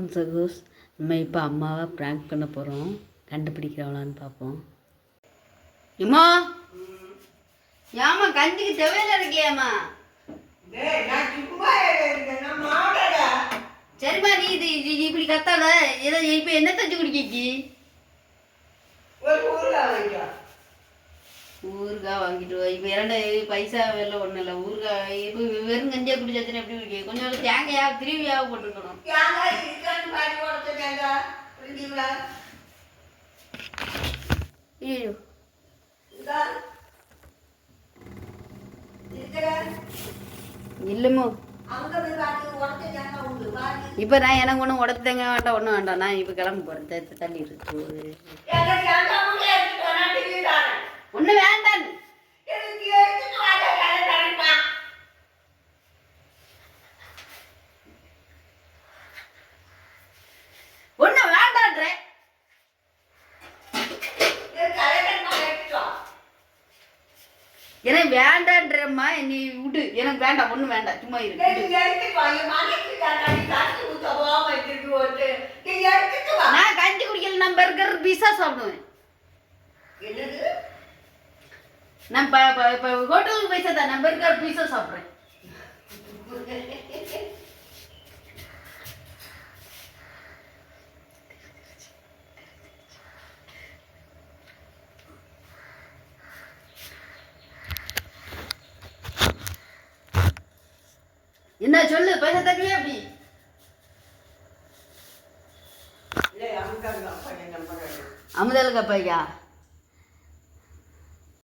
வணக்கம் சகோஸ். நம்ம இப்போ அம்மாவை ப்ராங்க் பண்ண போகிறோம். கண்டுபிடிக்கிறவளான்னு பார்ப்போம். இம்மா ஏம்மா கஞ்சிக்கு தேவையில்ல இருக்கியாம்மா? சரிம்மா, நீ இது இப்படி கத்தால ஏதோ இப்போ என்ன தச்சு குடிக்கி? ஊறுகாய் வாங்கிட்டு வா. இப்போ இரண்டு பைசா வெளில ஒன்றும் இல்லை. ஊறுகாய் இப்போ வெறும் கஞ்சியாக குடிச்சாச்சுன்னு எப்படி குடிக்க? கொஞ்சம் தேங்காயா திருவியாக போட்டுருக்கணும். ஐயோ இல்லைமோ, இப்போ நான் எனக்கு ஒன்றும் உடச்சு தேங்க வேண்டாம், ஒன்றும் வேண்டாம். நான் இப்போ கிளம்ப போகிறேன். தள்ளி இருக்கு ஒண்ணு வேண்டாம். ஒண்ணு வேண்டான்ற எனக்கு வேண்டான்றம்மா. நீ விடு, எனக்கு வேண்டாம், ஒண்ணு வேண்டாம். சும்மா இருக்கு. நான் கஞ்சி குடிக்கல, நான் பர்கர் பீஸா சாப்பிடுவேன். நான் இப்போ ஹோட்டலுக்கு பைசா தான், நான் பர்கர் பீஸா சாப்பிட்றேன். என்ன சொல்லு, பைசா தரலையா? அப்படி அமுதலுக்கு அப்பையா